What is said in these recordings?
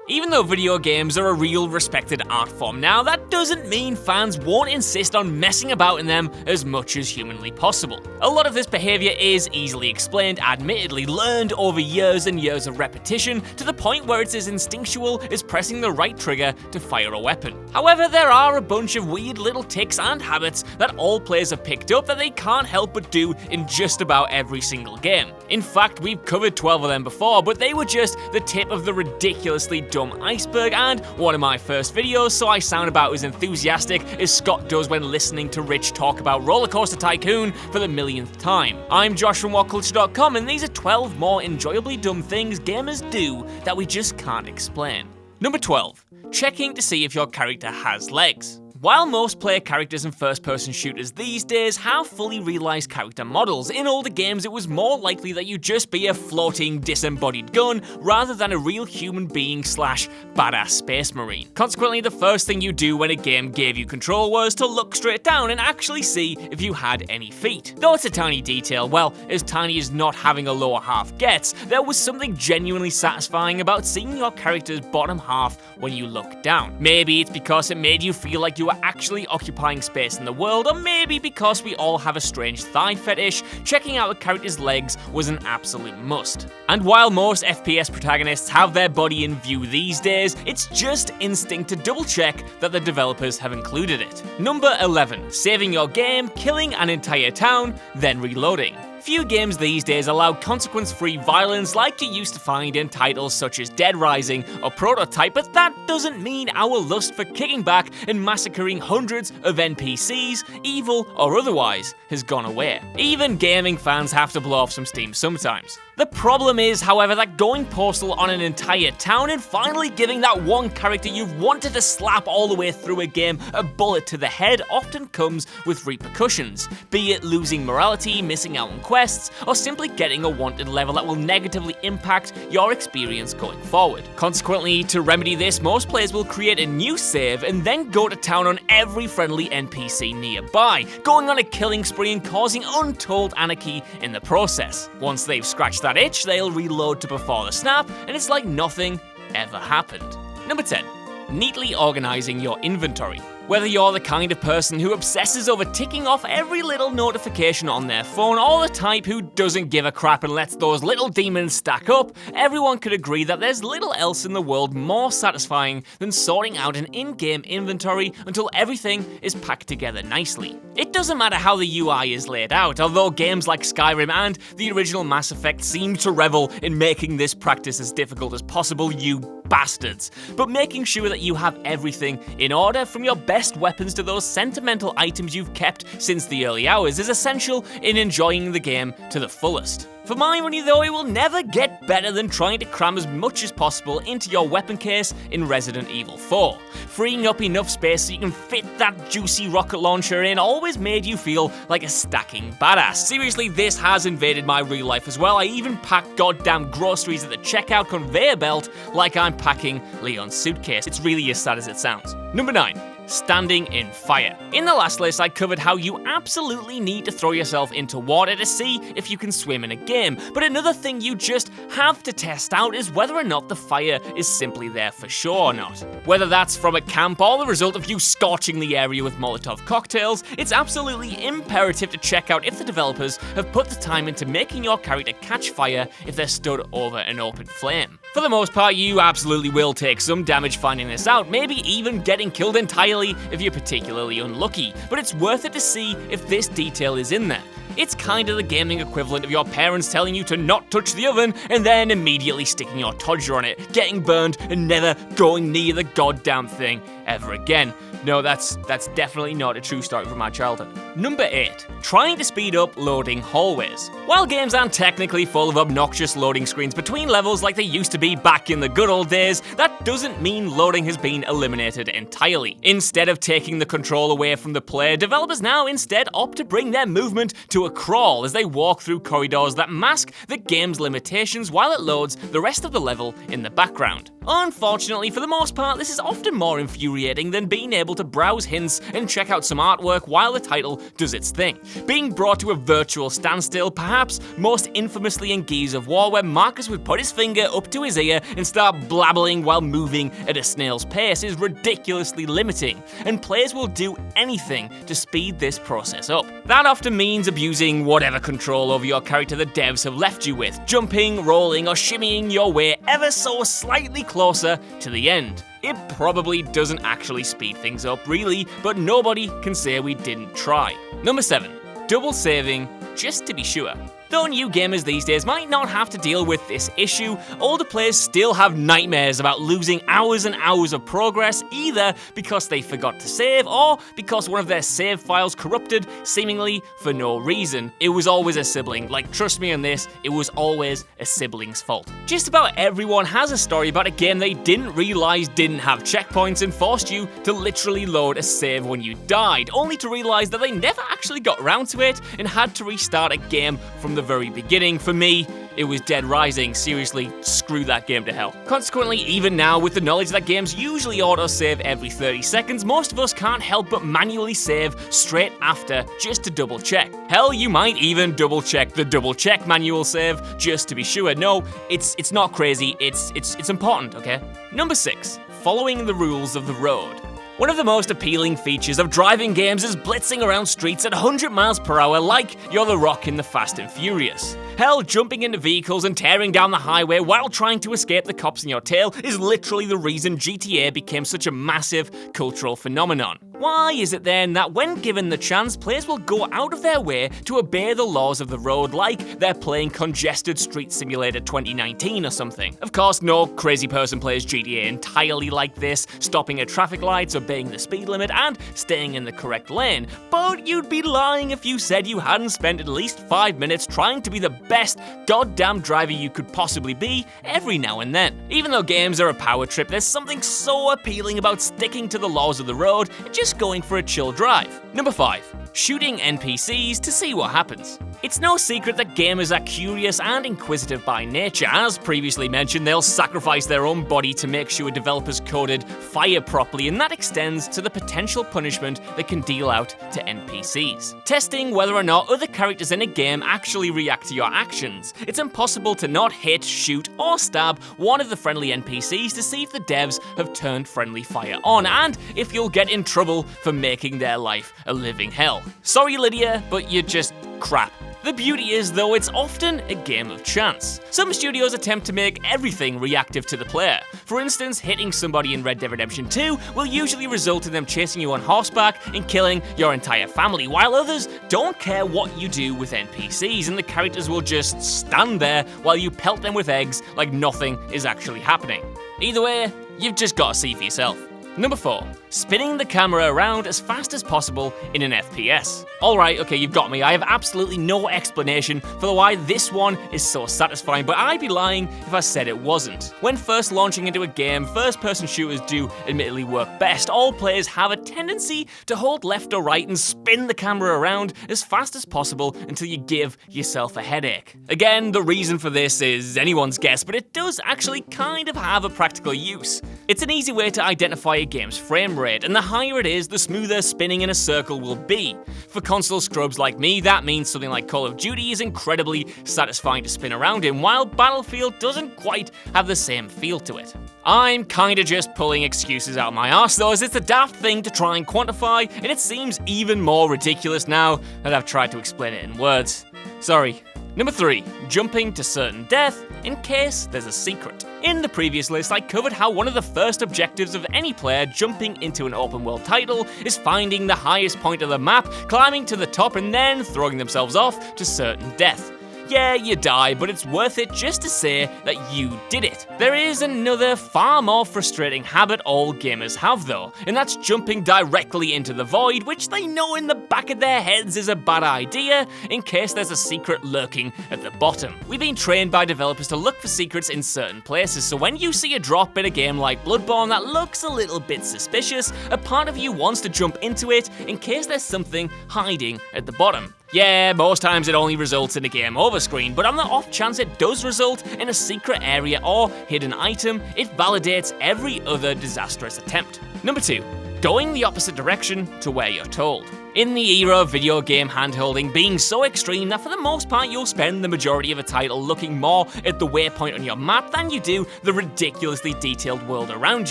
Even though video games are a real respected art form now, that doesn't mean fans won't insist on messing about in them as much as humanly possible. A lot of this behaviour is easily explained, admittedly learned over years and years of repetition, to the point where it's as instinctual as pressing the right trigger to fire a weapon. However, there are a bunch of weird little tics and habits that all players have picked up that they can't help but do in just about every single game. In fact, we've covered 12 of them before, but they were just the tip of the ridiculously dumb iceberg and one of my first videos, so I sound about as enthusiastic as Scott does when listening to Rich talk about Roller Coaster Tycoon for the millionth time. I'm Josh from WhatCulture.com, and these are 12 more enjoyably dumb things gamers do that we just can't explain. Number 12. Checking to see if your character has legs. While most player characters in first-person shooters these days have fully realised character models, in older games it was more likely that you'd just be a floating, disembodied gun rather than a real human being / badass space marine. Consequently, the first thing you do when a game gave you control was to look straight down and actually see if you had any feet. Though it's a tiny detail, well, as tiny as not having a lower half gets, there was something genuinely satisfying about seeing your character's bottom half when you looked down. Maybe it's because it made you feel like you were actually occupying space in the world, or maybe because we all have a strange thigh fetish, checking out a character's legs was an absolute must. And while most FPS protagonists have their body in view these days, it's just instinct to double check that the developers have included it. Number 11. Saving your game, killing an entire town, then reloading. Few games these days allow consequence-free violence like you used to find in titles such as Dead Rising or Prototype, but that doesn't mean our lust for kicking back and massacring hundreds of NPCs, evil or otherwise, has gone away. Even gaming fans have to blow off some steam sometimes. The problem is, however, that going postal on an entire town and finally giving that one character you've wanted to slap all the way through a game a bullet to the head often comes with repercussions, be it losing morality, missing out on quests, or simply getting a wanted level that will negatively impact your experience going forward. Consequently, to remedy this, most players will create a new save and then go to town on every friendly NPC nearby, going on a killing spree and causing untold anarchy in the process. Once they've scratched that itch, they'll reload to before the snap, and it's like nothing ever happened. Number 10. Neatly organising your inventory. Whether you're the kind of person who obsesses over ticking off every little notification on their phone, or the type who doesn't give a crap and lets those little demons stack up, everyone could agree that there's little else in the world more satisfying than sorting out an in-game inventory until everything is packed together nicely. It doesn't matter how the UI is laid out, although games like Skyrim and the original Mass Effect seem to revel in making this practice as difficult as possible, you bastards. But making sure that you have everything in order, from your best weapons to those sentimental items you've kept since the early hours, is essential in enjoying the game to the fullest. For my money though, it will never get better than trying to cram as much as possible into your weapon case in Resident Evil 4. Freeing up enough space so you can fit that juicy rocket launcher in always made you feel like a stacking badass. Seriously, this has invaded my real life as well. I even pack goddamn groceries at the checkout conveyor belt like I'm packing Leon's suitcase. It's really as sad as it sounds. Number 9. Standing in fire. In the last list, I covered how you absolutely need to throw yourself into water to see if you can swim in a game, but another thing you just have to test out is whether or not the fire is simply there for show or not. Whether that's from a camp or the result of you scorching the area with Molotov cocktails, it's absolutely imperative to check out if the developers have put the time into making your character catch fire if they're stood over an open flame. For the most part, you absolutely will take some damage finding this out, maybe even getting killed entirely if you're particularly unlucky, but it's worth it to see if this detail is in there. It's kind of the gaming equivalent of your parents telling you to not touch the oven and then immediately sticking your todger on it, getting burned and never going near the goddamn thing ever again. No, that's definitely not a true story from my childhood. Number 8. Trying to speed up loading hallways. While games aren't technically full of obnoxious loading screens between levels like they used to be back in the good old days, that doesn't mean loading has been eliminated entirely. Instead of taking the control away from the player, developers now instead opt to bring their movement to a crawl as they walk through corridors that mask the game's limitations while it loads the rest of the level in the background. Unfortunately, for the most part, this is often more infuriating than being able to browse hints and check out some artwork while the title does its thing. Being brought to a virtual standstill, perhaps most infamously in Gears of War, where Marcus would put his finger up to his ear and start blabbling while moving at a snail's pace, is ridiculously limiting, and players will do anything to speed this process up. That often means abusing whatever control over your character the devs have left you with, jumping, rolling, or shimmying your way ever so slightly closer to the end. It probably doesn't actually speed things up, really, but nobody can say we didn't try. Number 7. Double saving, just to be sure. Though new gamers these days might not have to deal with this issue, older players still have nightmares about losing hours and hours of progress, either because they forgot to save or because one of their save files corrupted, seemingly for no reason. It was always a sibling. Like, trust me on this, it was always a sibling's fault. Just about everyone has a story about a game they didn't realize didn't have checkpoints and forced you to literally load a save when you died, only to realize that they never actually got around to it and had to restart a game from the very beginning. For me, it was Dead Rising. Seriously, screw that game to hell. Consequently, even now, with the knowledge that games usually autosave every 30 seconds, most of us can't help but manually save straight after just to double check. Hell, you might even double check the double check manual save just to be sure. No, it's not crazy, it's important, okay? Number 6, following the rules of the road. One of the most appealing features of driving games is blitzing around streets at 100 miles per hour like you're The Rock in the Fast and Furious. Hell, jumping into vehicles and tearing down the highway while trying to escape the cops in your tail is literally the reason GTA became such a massive cultural phenomenon. Why is it then that when given the chance, players will go out of their way to obey the laws of the road like they're playing Congested Street Simulator 2019 or something? Of course, no crazy person plays GTA entirely like this, stopping at traffic lights, obeying the speed limit, and staying in the correct lane. But you'd be lying if you said you hadn't spent at least 5 minutes trying to be the best goddamn driver you could possibly be every now and then. Even though games are a power trip, there's something so appealing about sticking to the laws of the road and just going for a chill drive. Number 5. Shooting NPCs to see what happens. It's no secret that gamers are curious and inquisitive by nature. As previously mentioned, they'll sacrifice their own body to make sure developers coded fire properly, and that extends to the potential punishment they can deal out to NPCs. Testing whether or not other characters in a game actually react to your actions. It's impossible to not hit, shoot, or stab one of the friendly NPCs to see if the devs have turned friendly fire on, and if you'll get in trouble for making their life a living hell. Sorry, Lydia, but you're just crap. The beauty is, though, it's often a game of chance. Some studios attempt to make everything reactive to the player. For instance, hitting somebody in Red Dead Redemption 2 will usually result in them chasing you on horseback and killing your entire family, while others don't care what you do with NPCs, and the characters will just stand there while you pelt them with eggs like nothing is actually happening. Either way, you've just got to see for yourself. Number 4. Spinning the camera around as fast as possible in an FPS. Alright, okay, you've got me. I have absolutely no explanation for why this one is so satisfying, but I'd be lying if I said it wasn't. When first launching into a game, first-person shooters do admittedly work best. All players have a tendency to hold left or right and spin the camera around as fast as possible until you give yourself a headache. Again, the reason for this is anyone's guess, but it does actually kind of have a practical use. It's an easy way to identify a game's frame rate, and the higher it is, the smoother spinning in a circle will be. For console scrubs like me, that means something like Call of Duty is incredibly satisfying to spin around in, while Battlefield doesn't quite have the same feel to it. I'm kinda just pulling excuses out of my arse though, as it's a daft thing to try and quantify, and it seems even more ridiculous now that I've tried to explain it in words. Sorry. Number 3. Jumping to certain death in case there's a secret. In the previous list, I covered how one of the first objectives of any player jumping into an open world title is finding the highest point of the map, climbing to the top, and then throwing themselves off to certain death. Yeah, you die, but it's worth it just to say that you did it. There is another far more frustrating habit all gamers have though, and that's jumping directly into the void, which they know in the back of their heads is a bad idea in case there's a secret lurking at the bottom. We've been trained by developers to look for secrets in certain places, so when you see a drop in a game like Bloodborne that looks a little bit suspicious, a part of you wants to jump into it in case there's something hiding at the bottom. Yeah, most times it only results in a game over screen, but on the off chance it does result in a secret area or hidden item, it validates every other disastrous attempt. Number 2. going the opposite direction to where you're told. In the era of video game handholding being so extreme that for the most part you'll spend the majority of a title looking more at the waypoint on your map than you do the ridiculously detailed world around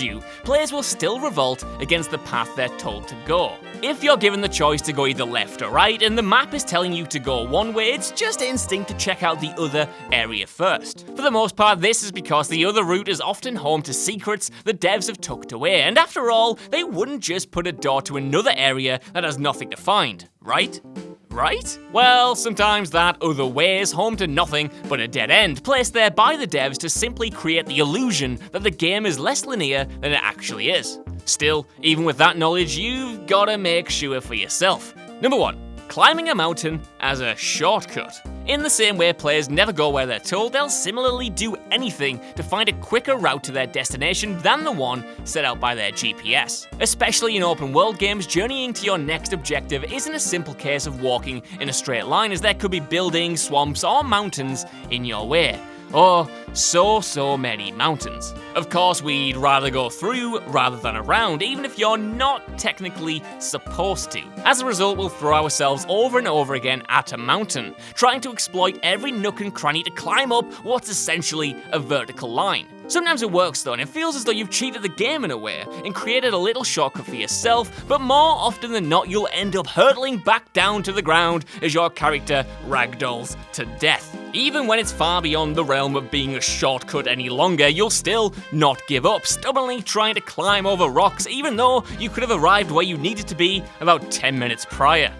you, players will still revolt against the path they're told to go. If you're given the choice to go either left or right and the map is telling you to go one way, it's just instinct to check out the other area first. For the most part, this is because the other route is often home to secrets the devs have tucked away, and after all, they wouldn't just put a door to another area that has nothing to find, right? Right? Well, sometimes that other way is home to nothing but a dead end, placed there by the devs to simply create the illusion that the game is less linear than it actually is. Still, even with that knowledge, you've gotta make sure for yourself. Number 1. Climbing a mountain as a shortcut. In the same way players never go where they're told, they'll similarly do anything to find a quicker route to their destination than the one set out by their GPS. Especially in open world games, journeying to your next objective isn't a simple case of walking in a straight line, as there could be buildings, swamps, or mountains in your way. Or so many mountains. Of course, we'd rather go through rather than around, even if you're not technically supposed to. As a result, we'll throw ourselves over and over again at a mountain, trying to exploit every nook and cranny to climb up what's essentially a vertical line. Sometimes it works though, and it feels as though you've cheated the game in a way and created a little shortcut for yourself, but more often than not you'll end up hurtling back down to the ground as your character ragdolls to death. Even when it's far beyond the realm of being a shortcut any longer, you'll still not give up, stubbornly trying to climb over rocks even though you could have arrived where you needed to be about 10 minutes prior.